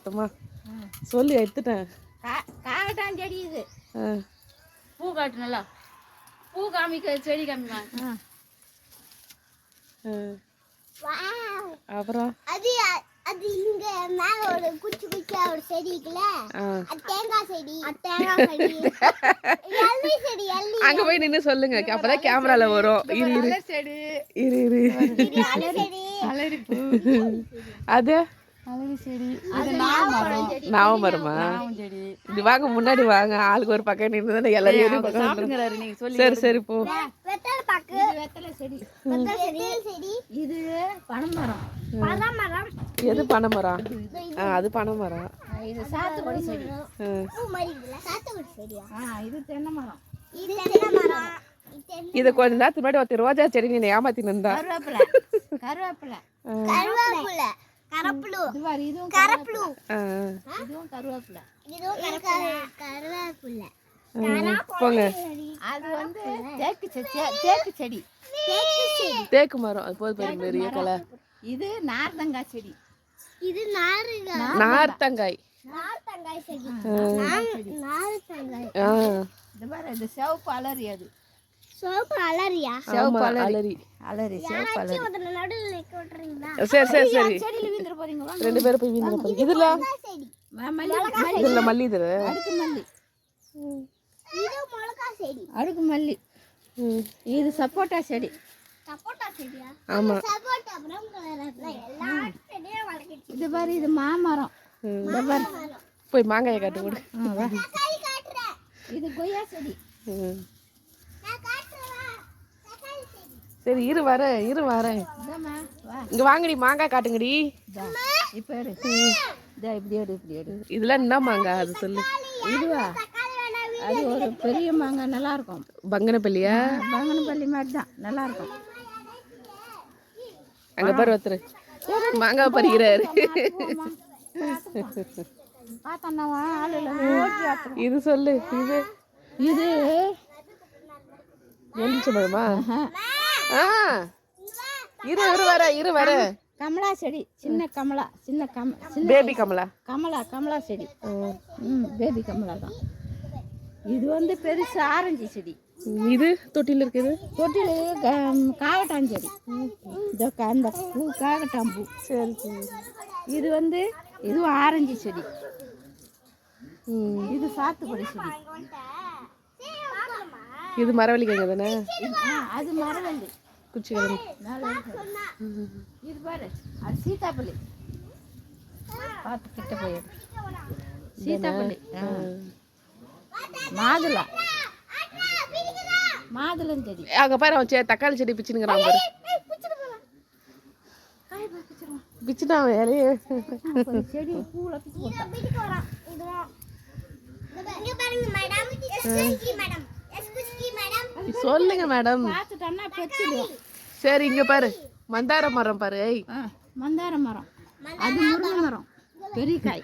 சத்தமா சொல்லி எடுத்துட்டேன். காகட்டான் செடி இது. பூ காட்டு நல்லா. பூ காமிக்க செடி காமிமா. அப்புறம் அது இங்க மேல ஒரு குச்சி குச்சியா ஒரு செடி இருக்குல, தேங்காய் செடி. தேங்காய் செடி எல்லி செடி. எல்லி அங்க போய் நின்னு சொல்லுங்க, அப்பதான் கேமரால வரும். இரு செடி இரு இரு அலரி பூ. அது அலரி செடி. அது நாவமரமா? செடி. இது வாங்க, முன்னாடி வாங்க. ஆளுக்கு ஒரு பக்கம் நின்று எல்லாரும் சாப்பிடுங்கறாரு. நீங்க சொல்லி. சரி சரி போ. வெத்தலை பாக்கு. வெத்தலை செடி. வெத்தலை செடி. இது பனைமரம். பனைமரம். எது பனைமரம்? அது பனைமரம். இது சாத்துக்குடி செடி. பூ மாதிரி இருக்குல, சாத்துக்குடி செடியா? இது தென்னை மரம். இது தென்னை மரம். இது கொஞ்ச நேரத்துக்கு முன்னாடி ஒருத்தர் ரோஜா செடி நீ ஏமாத்தின்னு இருந்தா. கருவேப்பிலை. கருவேப்பிலை. கருவேப்பிலை. கரப்புளு. இதுவும் கரப்புளு. இதுவும் கருவேப்பிலை. இதுவும் கருவேப்பிலை. போங்க. அது வந்து தேக்கு செடி. தேக்கு மரம். அது போது பாருங்க, பெரிய கலர். இது நார்த்தங்காய் செடி. இது நார்த்தங்காய். நார்த்தங்காய் செடி. நார்த்தங்காய். இது பாரு, இது சிவப்பு அலரி. அது சோப்பு அலரியா? சிவப்பு அலரி. அலரி சிவப்பு அலரி. முதல்ல நடுவுல நிக்க விட்டுறீங்களா? சரி சரி சரி. செடியில வீந்திர போறீங்களா? ரெண்டு பேரும் போய் வீந்திர போறீங்க. இதுல இதுல மல்லி. இது அடுக்கு மல்லி. இது மிளகாய் செடி. அடுக்கு மல்லி. இது சப்போட்டா செடி. சப்போட்டா செடியா? ஆமா. சப்போட்டா பிரவுன் கலர்ல எல்லா செடியும் வளர்க்கிச்சு. இது பாரு, இது மாமரம். இந்த பாரு. போய் மாங்காயை காட்டு கொடு. தக்காளி காட்றேன். இது கொய்யா செடி. நான் காட்றேன். தக்காளி செடி. சரி இரு வரேன். இதமா வா. இங்க வாங்கடி, மாங்காய் காட்டுங்கடி. இப்ப எடு. இதா இப்படி எடு. இதெல்லாம் என்ன மாங்காய் அது சொல்லு. இதுவா? அது ஒரு பெரிய மாங்காய், நல்லா இருக்கும். பங்கனப்பள்ளியா? பங்கனப்பள்ளி மாதிரி தான், நல்லா இருக்கும். அங்க பாரு ஒருத்தர் மாங்காய் பறிக்கிறாரு. இது சொல்லு. இது எலுமிச்சை பழமா? இரு வர. கமலா செடி. சின்ன கமலா. பேபி கமலா. கமலா செடி. பேபி கமலா தான். இது வந்து பெருசு ஆரஞ்சு செடி. இது தொட்டில இருக்குது. தொட்டில் காகட்டான் செடி. அந்த பூ காகட்டான் பூ. சரி சரி. இது வந்து இதுவும் ஆரஞ்சு செடி. இது சாத்துக்குடி செடி. இது மரவள்ளி கிழங்கு தானே? அது மரவள்ளி குச்சி கிழங்கு. இது பாரு, அது சீத்தாப்பள்ளி. பார்த்து கிட்ட போய் சீத்தாப்பள்ளி. மாதுளம் செடி. அங்க பாரு, அவன் தக்காளி செடி பிச்சுனுங்கிறான் பாரு. பிச்சுட்டான் வேலையே. செடி பூல பிச்சு போட்டான். இங்க பாருங்க மேடம். எஸ்குச்சி மேடம். சொல்லுங்க மேடம். பார்த்துட்டா பெச்சிடும். சரி இங்க பாரு, மந்தார மரம் பாரு. மந்தார மரம். அது முருங்கை மரம். பெரிய காய்.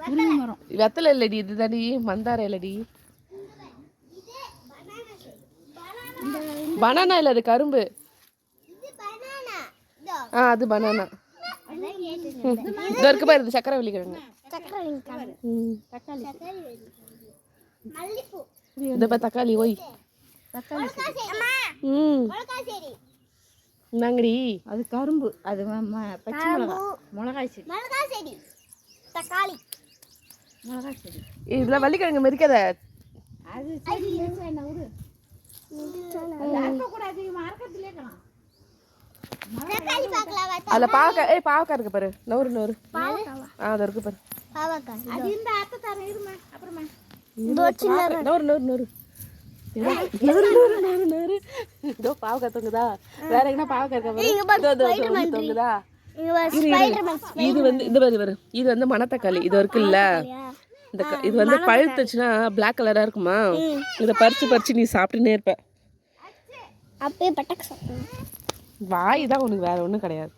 முருங்கை மரம். வெத்தலை இல்லடி, இதுதாடி மந்தார இல்லடி. பனானா இல்ல, அது கரும்பு. அது பனானா. இது இருக்கு பாரு, இது சக்கரவள்ளி கிழங்கு. தக்காளி. மல்லிப்பூ. இந்த பா தக்காளி. ஓய் தக்காளி. நாங்கடி. அது கரும்பு. அது பச்சை மிளகாய் செடி. தக்காளி. மிளகாய் செடி. இதுல வள்ளிக்கிழங்கு மெரிக்காத. அது செடி என்ன ஊரு? அதுல பாவக்காய். பாவக்காய் இருக்கு பாரு. நூறு. அது இருக்கு பாரு. அது இந்த அத்தை தரேன். இருமா அப்புறமா. நூறு. இதோ பாவக்காய் தொங்குதா? வேற எங்கன்னா பாவக்காய் இருக்கா? தொங்குதா? இது வந்து இந்த பாரு, இது வந்து மணத்தக்காளி. இது இருக்குல்ல, இது வந்து பழுத்துச்சுன்னா பிளாக் கலரா இருக்குமா. இதை பறிச்சு நீ சாப்பிட்டுனே இருப்ப. அப்பே பட்டக்கு சாப்பிடுவேன். வாய் தான் உனக்கு, வேற ஒன்றும் கிடையாது.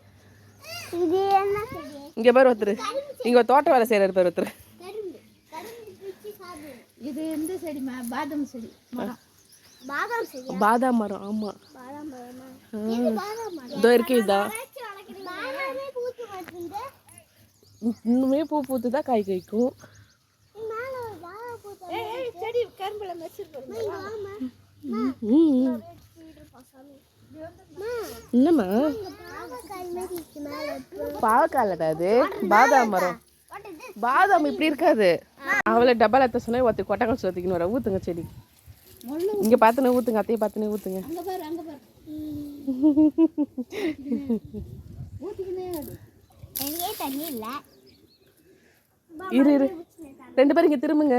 இங்க பாரு ஒருத்தர், இங்க தோட்ட வேலை செய்யறாரு பாரு ஒருத்தர். இது எந்த செடிமா? பாதாம் செடி. பாதாம் மரம். ஆமா, இதோ இருக்கு. இதா இன்னுமே பூ பூத்து தான் காய் காய்க்கும். மேல ஒரு வாழைப்பூ செடி கரும்புல வச்சிருக்கோம். என்னம்மா பாவக்காய் மாதிரி இருக்கு மேல. பாவக்காயில் அது பாதாம் மரம். பாதாம் இப்படி இருக்காது. அவளை டப்பால் எத்த சொன்னா ஒருத்தி கொட்டக்கால் சொத்திக்கின்னு வர. ஊற்றுங்க செடி. இங்கே பார்த்துனே ஊற்றுங்க, அத்தையை பார்த்துனே ஊற்றுங்க. அங்க பாரு ஊத்திக்கினே எங்கே தண்ணி இல்ல. இரு 2 பேரும் இங்கே திரும்புங்க.